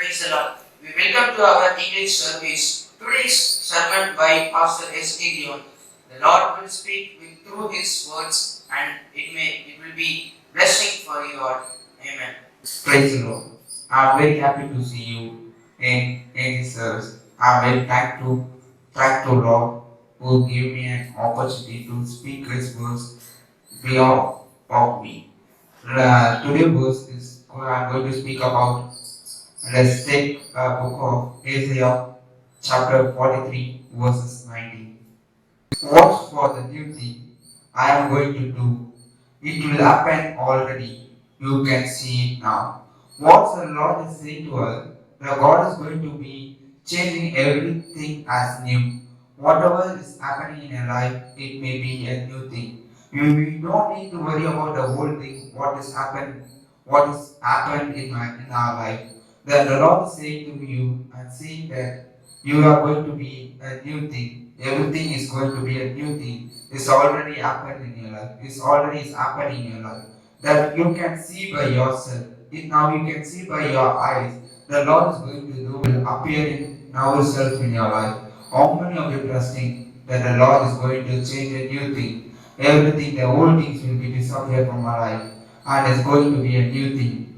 Praise the Lord. We welcome to our English service. Today's sermon by Pastor S. Gideon. The Lord will speak through His words, and it will be blessing for you all. Amen. Praise the Lord. I'm very happy to see you in this service. I'm very thankful Lord who gave me an opportunity to speak His words beyond of me. Today's verse is I'm going to speak about. Let's take a book of Isaiah, chapter 43, verses 19. Watch for the new thing I am going to do. It will happen already. You can see it now. What the Lord is saying to us, the God is going to be changing everything as new. Whatever is happening in your life, it may be a new thing. We don't need to worry about the whole thing, what has happened in our life. The Lord is saying to you and saying that you are going to be a new thing. Everything is going to be a new thing. It's already happened in your life. It's already is happening in your life. That you can see by yourself. Now you can see by your eyes. The Lord is going to do will appear in now itself in your life. How many of you trusting that the Lord is going to change a new thing? Everything, the old things will be disappear from our life. And it's going to be a new thing.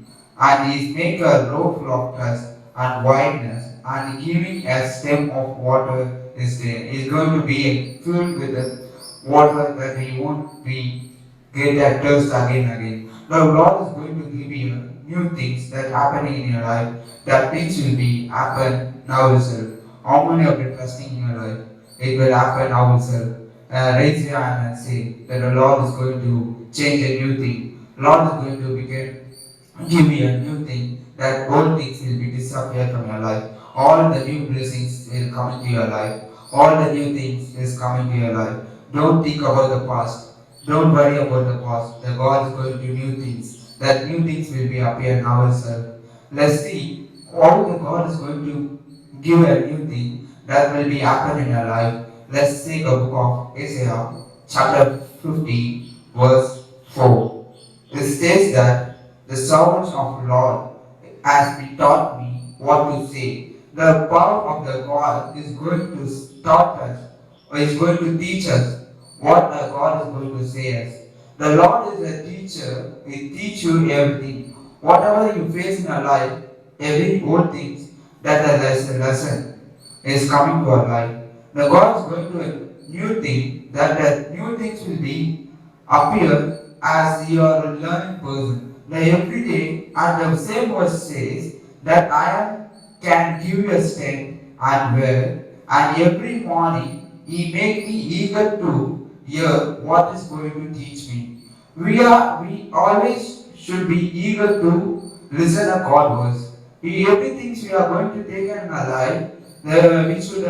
And He's make a row full of trust and wideness and giving a stem of water is there. Is going to be filled with the water that he won't be get that thirst again and again. The Lord is going to give you new things that happening in your life. That things will be happen now itself. How many of you trusting in your life? It will happen now itself. Raise your hand and say that the Lord is going to change a new thing. Lord is going to give me a new thing. That old things will be disappear from your life. All the new blessings will come into your life. All the new things is coming to your life. Don't think about the past. Don't worry about the past. The God is going to do new things. That new things will be appear now itself. Let's see how the God is going to give a new thing that will be happen in your life. Let's take a book of Isaiah, chapter 50, verse 4. It states that the servants of the Lord has been taught me what to say. The power of the God is going to taught us or is going to teach us what the God is going to say us. The Lord is a teacher, He teach you everything. Whatever you face in your life, every old things, that is a lesson is coming to our life. The God is going to a new thing, that the new things will be appear as your learning person. Now every day, and the same verse says that I am can give you a strength and well, and every morning He make me eager to hear what is going to teach me. We always should be eager to listen to God's words. Everything we are going to take in our life, we should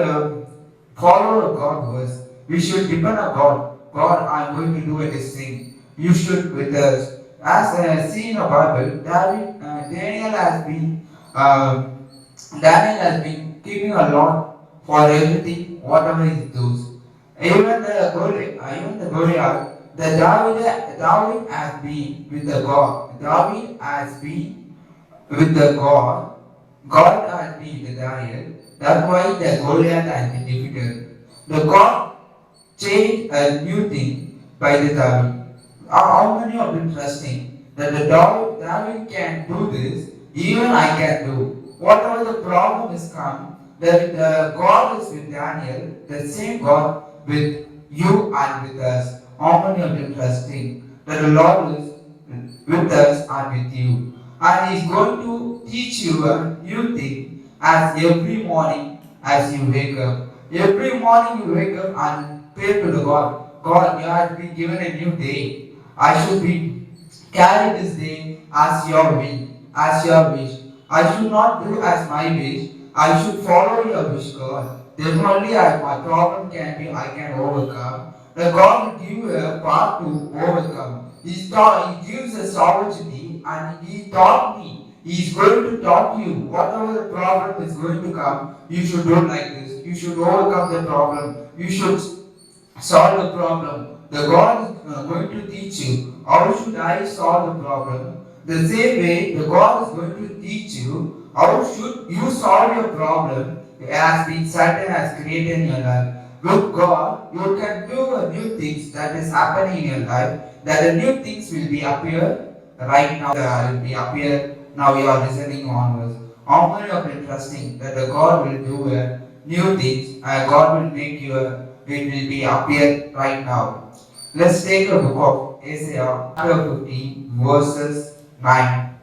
follow God's words. We should depend on God. God, I'm going to do this thing. You should with us. As seen in the Bible, um, Daniel has been keeping a lot for everything, whatever he does. Even the Goliath, David has been with the God. David has been with the God. God has been with Daniel. That's why the Goliath has been defeated. The God changed a new thing by the David. How many of you trusting that the David can do this, even I can do. Whatever the problem is come, that the God is with Daniel, the same God with you and with us. How many of you trusting that the Lord is with us and with you? And He's going to teach you a new thing as every morning as you wake up. Every morning you wake up and pray to the God. God, you have been given a new day. I should be carry this day as your will, as your wish. I should not do as my wish. I should follow your wish, God. Then only my problem I can overcome. The God will give you a path to overcome. He gives us opportunity and He taught me. He is going to talk to you. Whatever the problem is going to come, you should do like this. You should overcome the problem. You should solve the problem. The God is going to teach you how should I solve the problem. The same way, the God is going to teach you how should you solve your problem as been Satan has created in your life. With God, you can do a new things that is happening in your life. That the new things will be appear right now. Will be appear now. You are listening onwards. How many of you trusting that the God will do new things? God will make you. It will be appear right now. Let's take a book of Isaiah chapter 15 verses 9.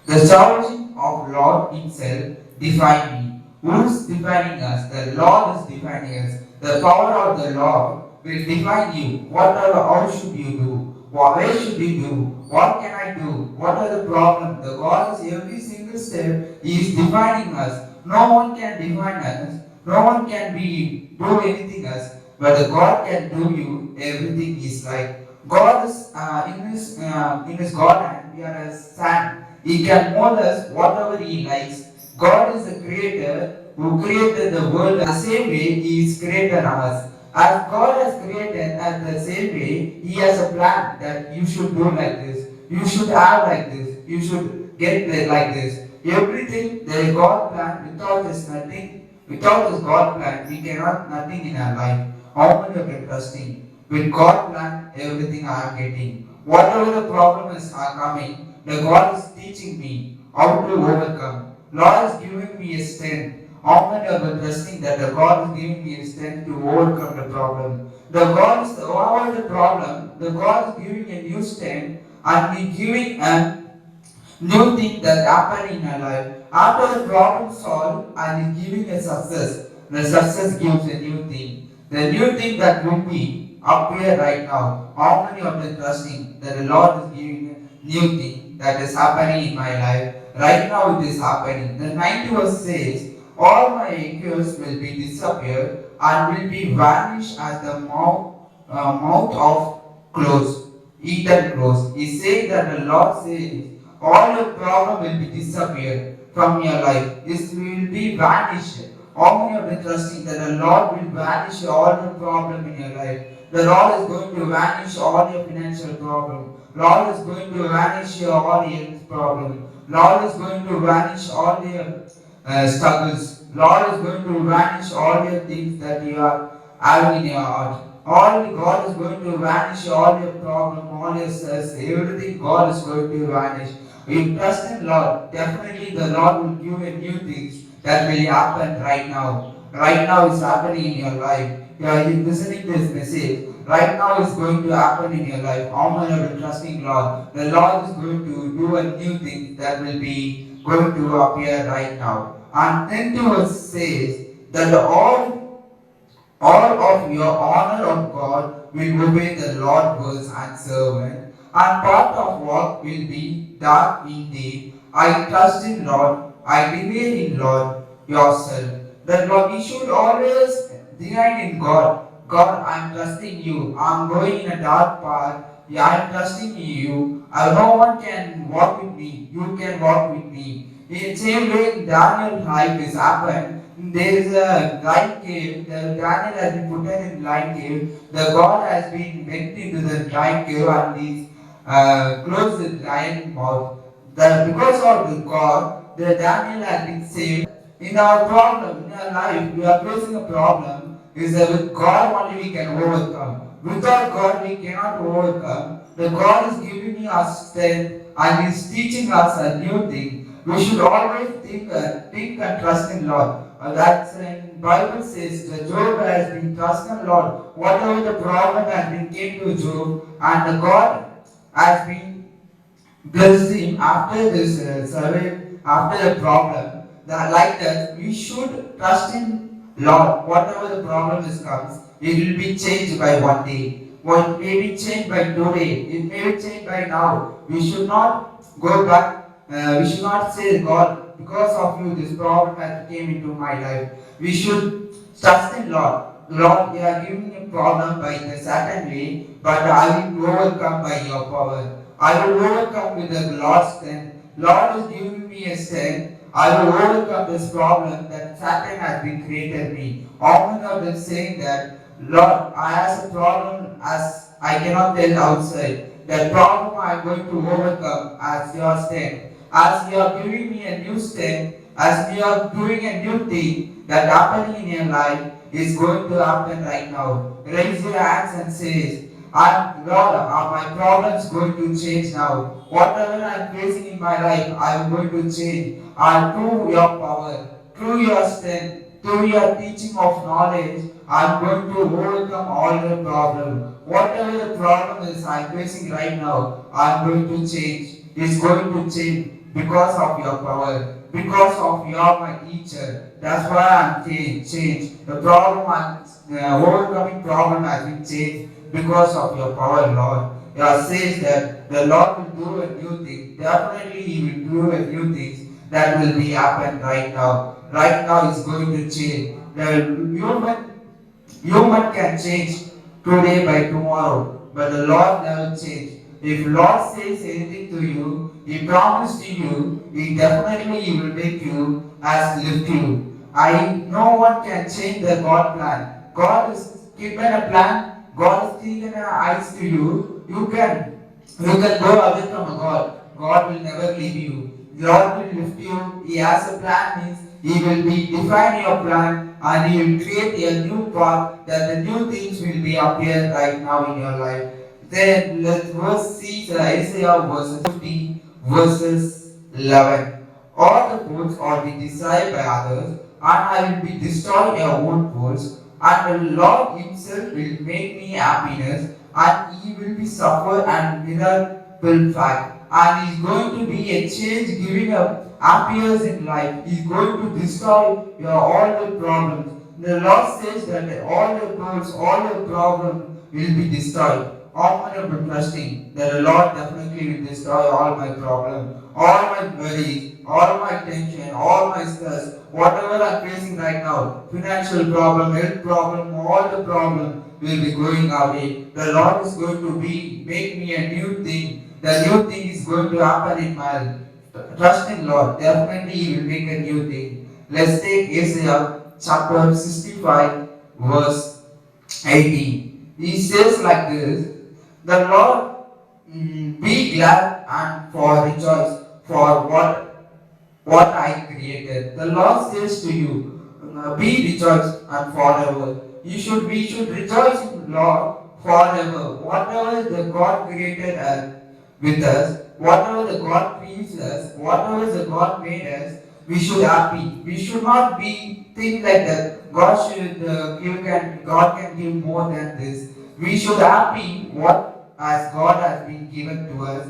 The sovereignty of Lord Himself define me. Who is defining us? The Lord is defining us. The power of the Lord will define you. What are how should you do? Where should you do? What can I do? What are the problems? The God is every single step. He is defining us. No one can define us. No one can do anything else. But the God can do you everything. Is like God is in His God hand. We are as sand. He can mold us whatever He likes. God is the creator who created the world the same way He is created us. As God has created at the same way, He has a plan that you should do like this, you should have like this, you should get like this. Everything the God plan without His nothing, without His God plan, we cannot nothing in our life. How many of you trusting? With God plan, everything I am getting. Whatever the problems are coming, the God is teaching me how to overcome. Lord is giving me a strength. How many of you trusting that the God is giving me a strength to overcome the problem? The God is over the problem. The God is giving a new strength and He giving a new thing that happen in our life. After the problem solved and is giving a success, the success gives a new thing. The new thing that will be appear right now. How many of you trusting that the Lord is giving a new thing that is happening in my life? Right now it is happening. The 90 verse says, all my acres will be disappeared and will be vanished as the mouth of close, eaten close. He said that the Lord says, all your problem will be disappeared from your life. This will be vanished. How many of you trusting that the Lord will vanish all the problem in your life? The Lord is going to vanish all your financial problem. Lord is going to vanish all your health problem. Lord is going to vanish all your struggles. Lord is going to vanish all your things that you are having in your heart. All God is going to vanish all your problem, all your stress, everything God is going to vanish. You trust in Lord, definitely the Lord will give you new things that will happen right now. Right now is happening in your life. You are listening to this message. Right now is going to happen in your life. How many are you trusting Lord? The Lord is going to do a new thing that will be going to appear right now. And then verse says that all of your honor of God will obey the Lord words and servant, and part of work will be dark indeed. I trust in Lord, I remain in Lord yourself. That Lord, we should always rely in God. God, I'm trusting you. I'm going in a dark path. Yeah, I'm trusting you. No one can walk with me. You can walk with me. In the same way, Daniel's life is happened. There is a lion cave. The Daniel has been put in lion cave. The God has been went into the lion cave and is closed the lion mouth. Because of the God, the Daniel has been saved. In our problem, in our life, we are facing a problem. Is that with God only we can overcome. Without God, we cannot overcome. The God is giving us strength and is teaching us a new thing. We should always think and trust in Lord. That's in Bible says that Job has been trusting Lord. Whatever the problem has been came to Job, and the God has been blessed him after this survey, after the problem. That like that, we should trust in Lord. Whatever the problem is comes, it will be changed by one day. What may be changed by today, it may be changed by now. We should not go back. We should not say, God, because of you, this problem has came into my life. We should trust in Lord. Lord, you are giving me a problem by the certain way, but I will overcome by your power. I will overcome with the Lord's strength. Lord is giving me a strength. I will overcome this problem that Satan has been created me. Often of them saying that, Lord, I have a problem as I cannot tell outside. that problem I am going to overcome as your strength. As you are giving me a new strength, as you are doing a new thing that happening in your life is going to happen right now. Raise your hands and say, I'm Lord, my problems going to change now. Whatever I'm facing in my life, I'm going to change. And through your power, through your strength, through your teaching of knowledge, I'm going to overcome all the problem. Whatever the problem is I'm facing right now, I'm going to change. It's going to change because of your power. Because of your my teacher. That's why I'm changed. The problem I'm overcoming problem has been changed because of your power, Lord. It says that the Lord will do a new thing. Definitely He will do a new thing that will be happen right now. Right now it's going to change. The human can change today by tomorrow, but the Lord never change. If Lord says anything to you, He promised to you, He definitely will make you as lift you. No one can change the God plan. God is given a plan. God is given eyes to you. You can go away from God. God will never leave you. Lord will lift you. He has a plan means He will be define your plan and He will create a new path that the new things will be appear right now in your life. Then let's verse see Isaiah verse 50 verses 11. All the fools are be desired by others, and I will be destroyed your own fools, and the Lord Himself will make me happiness, and He will be suffer and miracle fact. And He's going to be a change giving up appears in life. He's going to destroy your all the problems. The Lord says that all the problems, all the problems will be destroyed. All my trusting that the Lord definitely will destroy all my problems, all my worries, all my tension, all my stress, whatever I'm facing right now, financial problem, health problem, all the problem will be going away. The Lord is going to be make me a new thing. The new thing is going to happen in my life. Trust in Lord. Definitely He will make a new thing. Let's take Isaiah chapter 65 verse 18. He says like this, the Lord be glad and for rejoice for what I created. The Lord says to you, be rejoiced and forever. We should rejoice in Lord forever. Whatever the God created with us, whatever the God pleased us, whatever the God made us, we should happy. We should not be think like that. God can give more than this. We should happy what as God has been given to us.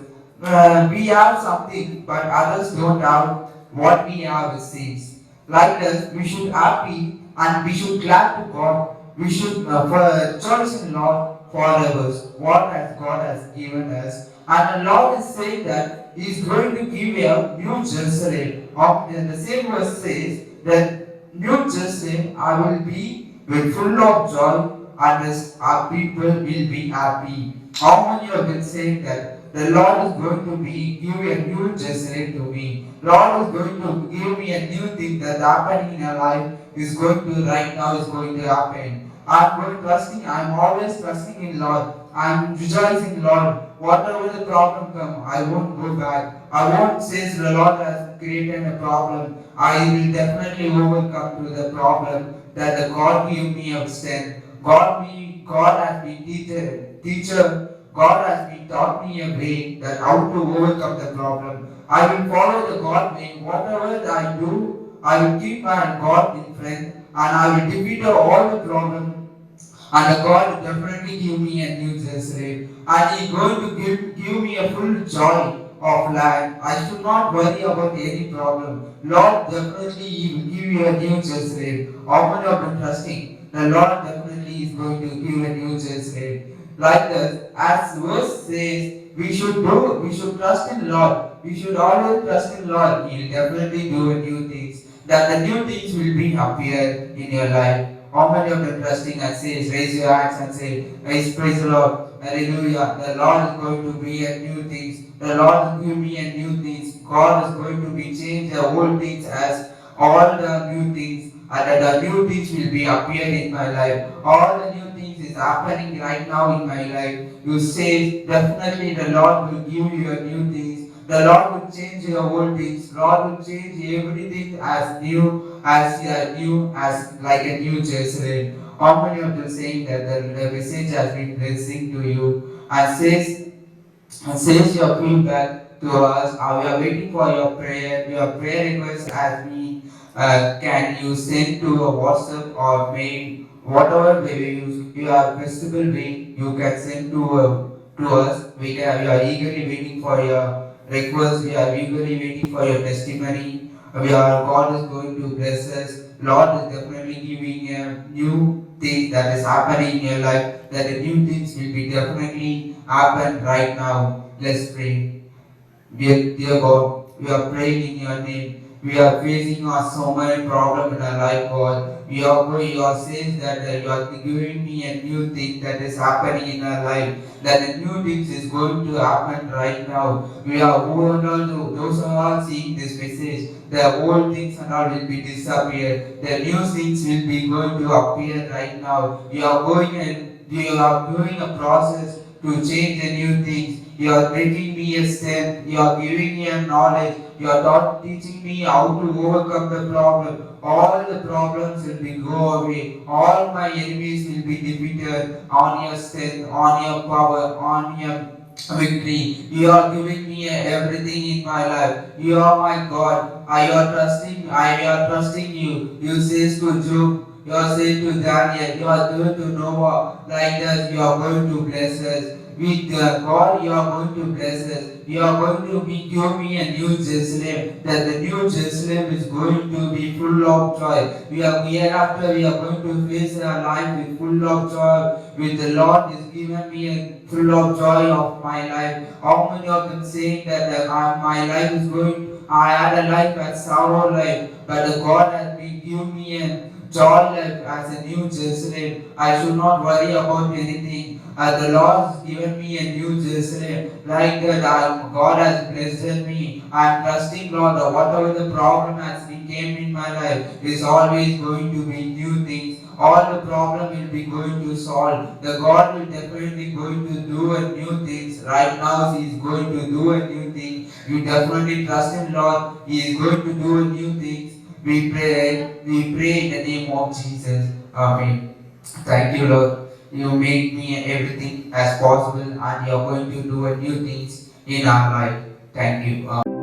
We have something, but others don't have what we have received. Like us, we should happy and we should glad to God. We should rejoice in Lord forever. What has God has given us, and the Lord is saying that He is going to give a new Jerusalem. And the same verse says that New Jerusalem I will be with full of joy, and our people will be happy. How many have been saying that the Lord is going to give a new Jerusalem to me? Lord is going to give me a new thing that happening in our life is going to right now is going to happen. I'm always trusting in Lord. I'm rejoicing in Lord. Whatever the problem come, I won't go back. I won't say the Lord has created a problem. I will definitely overcome to the problem that the God give me a strength. God has been teacher. God has been taught me a way that how to overcome the problem. I will follow the God way. Whatever I do, I will keep my God in front, and I will defeat all the problem. And God will definitely give me a new Jerusalem. And He is going to give me a full joy of life. I should not worry about any problem. Lord definitely He will give you a new Jerusalem. How many of them trusting? The Lord definitely is going to give a new Jerusalem. Like this, as verse says, we should trust in Lord. We should always trust in Lord. He will definitely do new things. That the new things will be appear in your life. How many of them trusting and says, raise your hands and say, praise the Lord, hallelujah. The Lord is going to be a new things. The Lord will give me a new things. God is going to be change the old things as all the new things, and that the new things will be appeared in my life. All the new things is happening right now in my life. You say definitely the Lord will give you a new things. The Lord will change your old things. Lord will change everything as like a new Jerusalem. How many of you saying that the message has been blessing to you and says your feedback to us. We are waiting for your prayer. Your prayer request has been can you send to a WhatsApp or mail, whatever way you are visible way you can send to us. We are eagerly waiting for your request. We are eagerly waiting for your testimony. God is going to bless us. Lord is definitely giving a new thing that is happening in your life. That the new things will be definitely happen right now. Let's pray. Dear God, we are praying in your name. We are facing so many problems in our life, God. You are saying that you are giving me a new thing that is happening in our life. That the new things is going to happen right now. We are all those who are seeing this message. The old things and all will be disappear. The new things will be going to appear right now. You are doing a process to change the new things. You are making me a step. You are giving me a knowledge. You are not teaching me how to overcome the problem. All the problems will be go away. All my enemies will be defeated on your strength, on your power, on your victory. You are giving me everything in my life. You are my God. I am trusting you. You says to Job. You are saying to Daniel, you are going to Noah, like that you are going to bless us. With God, you are going to bless us. You are going to give me a new Jerusalem. That the new Jerusalem is going to be full of joy. We are going to face our life with full of joy. With the Lord is given me a full of joy of my life. How many of them saying that my life is going? I had a life as sorrow life, but God has been given me a joy life as a new Jerusalem. I should not worry about anything. The Lord has given me a new Jerusalem. Like that, God has blessed me. I am trusting Lord that whatever the problem has become in my life is always going to be new things. All the problem will be going to solve. The God will definitely going to do a new things. Right now, He is going to do a new thing. You definitely trust in Lord. He is going to do a new things. We pray in the name of Jesus. Amen. Thank you, Lord. You make me everything as possible, and you are going to do a new things in our life. Thank you.